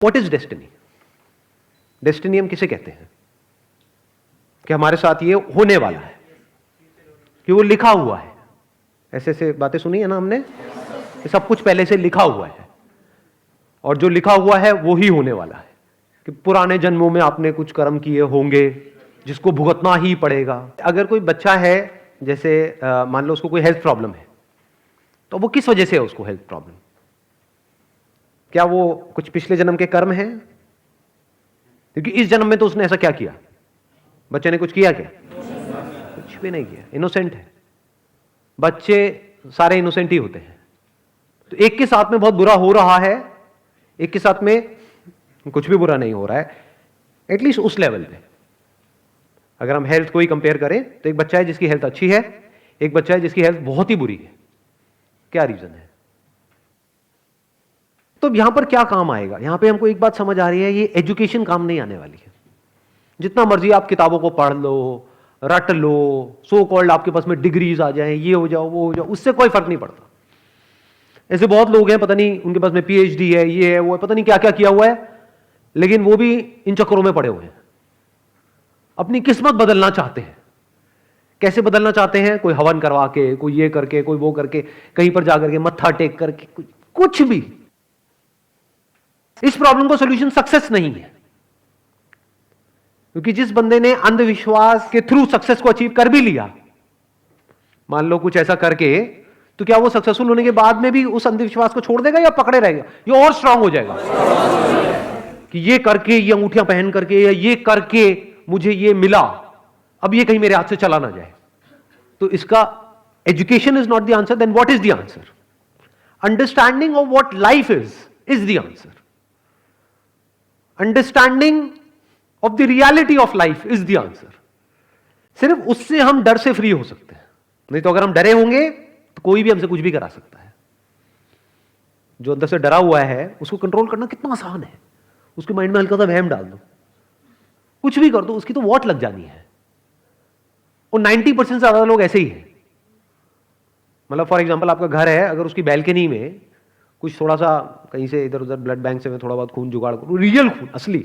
What is destiny? Destiny हम किसे कहते हैं? कि हमारे साथ ये होने वाला है, कि वो लिखा हुआ है। ऐसे ऐसे बातें सुनी है ना हमने, कि सब कुछ पहले से लिखा हुआ है और जो लिखा हुआ है वो ही होने वाला है। कि पुराने जन्मों में आपने कुछ कर्म किए होंगे जिसको भुगतना ही पड़ेगा। अगर कोई बच्चा है, जैसे मान लो उसको कोई हेल्थ प्रॉब्लम है, तो वो किस वजह से है उसको हेल्थ प्रॉब्लम? क्या वो कुछ पिछले जन्म के कर्म हैं? क्योंकि इस जन्म में तो उसने ऐसा क्या किया? बच्चे ने कुछ किया क्या? कुछ भी नहीं किया, इनोसेंट है। बच्चे सारे इनोसेंट ही होते हैं। तो एक के साथ में बहुत बुरा हो रहा है, एक के साथ में कुछ भी बुरा नहीं हो रहा है, एटलीस्ट उस लेवल पे। अगर हम हेल्थ को ही कंपेयर करें तो एक बच्चा है जिसकी हेल्थ अच्छी है, एक बच्चा है जिसकी हेल्थ बहुत ही बुरी है। क्या रीजन है? तो यहां पर क्या काम आएगा? यहां पे हमको एक बात समझ आ रही है, ये एजुकेशन काम नहीं आने वाली है। जितना मर्जी आप किताबों को पढ़ लो, रट लो, सो कॉल्ड आपके पास में डिग्रीज आ जाए, ये हो जाओ वो हो जाओ, उससे कोई फर्क नहीं पड़ता। ऐसे बहुत लोग हैं, पता नहीं उनके पास में पीएचडी है, ये है वो है, पता नहीं क्या क्या किया हुआ है, लेकिन वो भी इन चक्करों में पड़े हुए हैं। अपनी किस्मत बदलना चाहते हैं। कैसे बदलना चाहते हैं? कोई हवन करवा के, कोई ये करके, कोई वो करके, कहीं पर जाकर के मत्था टेक करके, कुछ भी। इस प्रॉब्लम का सॉल्यूशन सक्सेस नहीं है, क्योंकि जिस बंदे ने अंधविश्वास के थ्रू सक्सेस को अचीव कर भी लिया, मान लो कुछ ऐसा करके, तो क्या वो सक्सेसफुल होने के बाद में भी उस अंधविश्वास को छोड़ देगा या पकड़े रहेगा? ये और स्ट्रांग हो जाएगा कि ये करके, ये अंगूठियां पहन करके, या ये करके मुझे ये मिला, अब ये कहीं मेरे हाथ से चला ना जाए। तो इसका education is not the answer, then what is the answer? Understanding of what life is the answer. Understanding of the reality of life is the answer. सिर्फ उससे हम डर से फ्री हो सकते हैं। नहीं तो अगर हम डरे होंगे तो कोई भी हमसे कुछ भी करा सकता है। जो अंदर से डरा हुआ है उसको कंट्रोल करना कितना आसान है। उसके माइंड में हल्का सा वहम डाल दो, कुछ भी कर दो, उसकी तो वॉट लग जानी है। और 90% से ज्यादा लोग ऐसे ही हैं। मतलब फॉर एग्जांपल आपका घर है, अगर उसकी बैल्कनी में कुछ थोड़ा सा कहीं से इधर उधर ब्लड बैंक से मैं थोड़ा बहुत खून जुगाड़ करूं, रियल खून असली,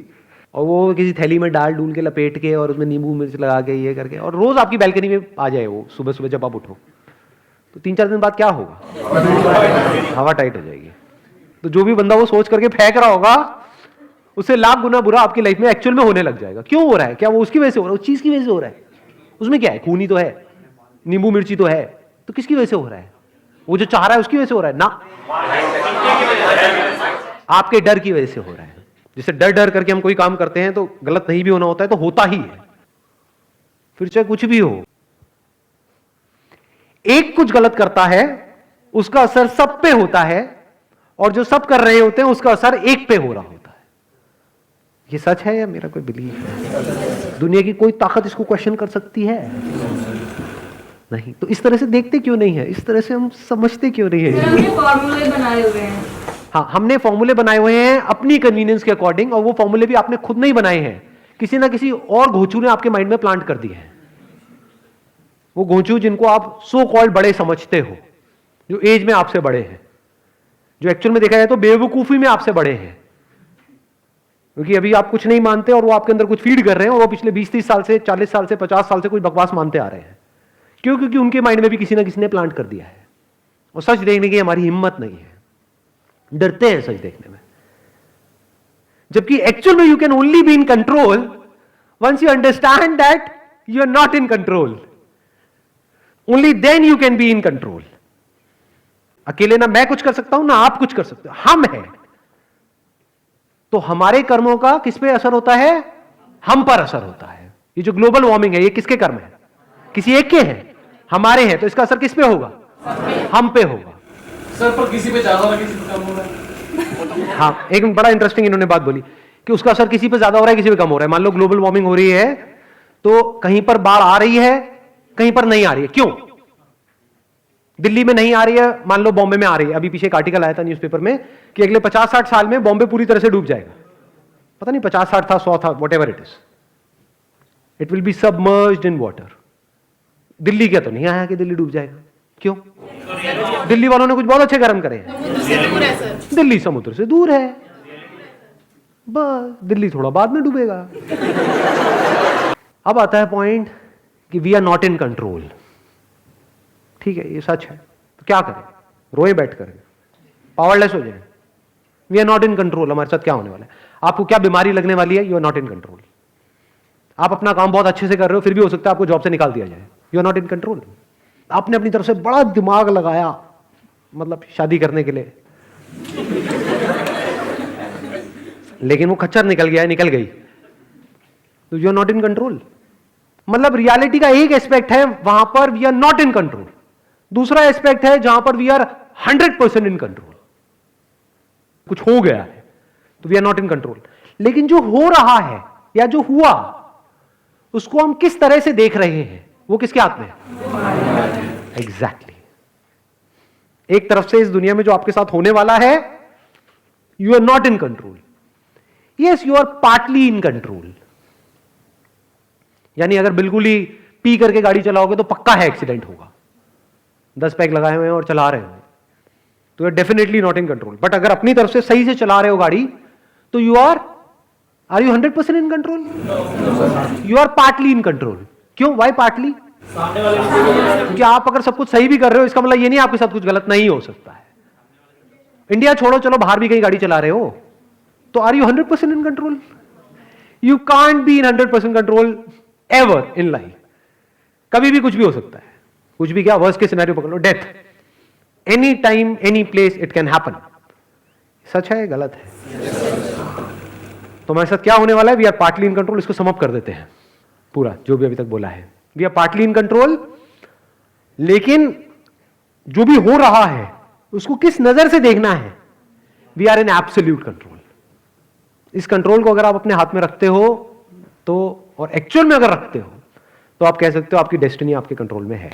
और वो किसी थैली में डाल डूल के लपेट के और उसमें नींबू मिर्च लगा के ये करके, और रोज आपकी बैल्कनी में आ जाए वो सुबह सुबह जब आप उठो, तो 3-4 दिन बाद क्या होगा? हवा टाइट हो जाएगी। तो जो भी बंदा वो सोच करके फेंक रहा होगा, उससे लाख गुना बुरा आपकी लाइफ में एक्चुअल में होने लग जाएगा। क्यों हो रहा है? क्या वो उसकी वजह से हो रहा है? उस चीज की वजह से हो रहा है? उसमें क्या है? खून ही तो है, नींबू मिर्ची तो है, तो किसकी वजह से हो रहा है? वो जो चाह रहा है उसकी वजह से हो रहा है ना, आपके डर की वजह से हो रहा है। जैसे डर डर करके हम कोई काम करते हैं तो गलत नहीं भी होना होता है, तो होता ही है, फिर चाहे कुछ भी हो। एक कुछ गलत करता है, उसका असर सब पे होता है, और जो सब कर रहे होते हैं उसका असर एक पे हो रहा होता है। ये सच है या मेरा कोई बिलीफ है? दुनिया की कोई ताकत इसको क्वेश्चन कर सकती है? नहीं। तो इस तरह से देखते क्यों नहीं है? इस तरह से हम समझते क्यों नहीं है? हमने फॉर्मूले बनाए हुए हैं। हाँ, हमने फॉर्मूले बनाए हुए हैं अपनी कन्वीनियंस के अकॉर्डिंग, और वो फॉर्मूले भी आपने खुद नहीं बनाए हैं, किसी ना किसी और घोंचू ने आपके माइंड में प्लांट कर दिए हैं। वो घोंचू जिनको आप सो कॉल्ड बड़े समझते हो, जो एज में आपसे बड़े हैं, जो एक्चुअल में देखा जाए तो बेवकूफी में आपसे बड़े हैं, क्योंकि अभी आप कुछ नहीं मानते और वो आपके अंदर कुछ फीड कर रहे हैं, और वो पिछले 20-30 साल से, 40 साल से, 50 साल से कुछ बकवास मानते आ रहे हैं। क्यों? क्योंकि उनके माइंड में भी किसी ना किसी ने प्लांट कर दिया है। और सच देखने की हमारी हिम्मत नहीं है, डरते हैं सच देखने में। जबकि एक्चुअल में you can only be in control once you understand that you are not in control. Only then you can be in control. अकेले ना मैं कुछ कर सकता हूं, ना आप कुछ कर सकते हो, हम हैं। तो हमारे कर्मों का किस पे असर होता है? हम पर असर होता है। ये जो ग्लोबल वार्मिंग है, ये किसके कर्म है? किसी एक के हैं, हमारे हैं। तो इसका असर किस पे होगा? हम पे होगा। सर, पर किसी पे ज्यादा हो रहा है, किसी पे कम हो रहा है। हाँ, एक बड़ा इंटरेस्टिंग इन्होंने बात बोली कि उसका असर किसी पे ज्यादा हो रहा है, किसी पे कम हो रहा है। मान लो ग्लोबल वार्मिंग हो रही है, तो कहीं पर बाढ़ आ रही है, कहीं पर नहीं आ रही है। क्यों? दिल्ली में नहीं आ रही है, मान लो बॉम्बे में आ रही है। अभी पीछे एक आर्टिकल आया था न्यूज़पेपर में कि अगले 50-60 साल में बॉम्बे पूरी तरह से डूब जाएगा। पता नहीं 50-60 था, 100 था, whatever it is, it will be submerged in water. Delhi क्या तो नहीं आया कि दिल्ली डूब जाएगा। क्यों? दिल्ली वालों ने कुछ बहुत अच्छे कर्म करे हैं। समुद्र से दूर है सर। दिल्ली समुद्र से दूर है, बस दिल्ली थोड़ा बाद में डूबेगा। अब आता है पॉइंट कि we are not in control. ठीक है, ये सच है, तो क्या करें? रोए बैठ कर, पावरलेस हो जाए। We are not in control. हमारे साथ क्या होने वाला है? आपको क्या बीमारी लगने वाली है? You are not in control. आप अपना काम बहुत अच्छे से कर रहे हो, फिर भी हो सकता है आपको जॉब से निकाल दिया जाए। You are not in control. आपने अपनी तरफ से बड़ा दिमाग लगाया, मतलब शादी करने के लिए, लेकिन वो खच्चर निकल गया, निकल गई, तो you are not in control. मतलब रियलिटी का एक एस्पेक्ट है, वहां पर we are not in control. दूसरा एस्पेक्ट है जहां पर वी आर 100% इन कंट्रोल। कुछ हो गया है तो we are not in control. लेकिन जो हो रहा है या जो हुआ, उसको हम किस तरह से देख रहे हैं, वो किसके हाथ में है? एग्जैक्टली। एक तरफ से इस दुनिया में जो आपके साथ होने वाला है, you are not in control. Yes, you are partly in control. यानी अगर बिल्कुल ही पी करके गाड़ी चलाओगे तो पक्का है एक्सीडेंट होगा। 10 पैक लगाए हुए हैं और चला रहे हो तो you are definitely not in control. But अगर अपनी तरफ से सही से चला रहे हो गाड़ी तो you are you 100% in control? You are partly in control. क्यों? Why partly? क्योंकि आप अगर सब कुछ सही भी कर रहे हो, इसका मतलब ये नहीं आपके साथ कुछ गलत नहीं हो सकता है। इंडिया छोड़ो, चलो बाहर भी कहीं गाड़ी चला रहे हो तो are you 100% in control? You can't be in 100% control ever in life. कभी भी कुछ भी हो सकता है। कुछ भी क्या, वर्स्ट के सिनेरियो पकड़ लो, death. Any time, any place it can happen. सच है, गलत है? तो हमारे साथ क्या होने वाला है? We are partly in control. इसको सम अप कर देते हैं पूरा जो भी अभी तक बोला है। We are partly in control, लेकिन जो भी हो रहा है उसको किस नजर से देखना है? We are in absolute control. इस कंट्रोल को अगर आप अपने हाथ में रखते हो तो, और एक्चुअल में अगर रखते हो, तो आप कह सकते हो आपकी डेस्टिनी आपके कंट्रोल में है।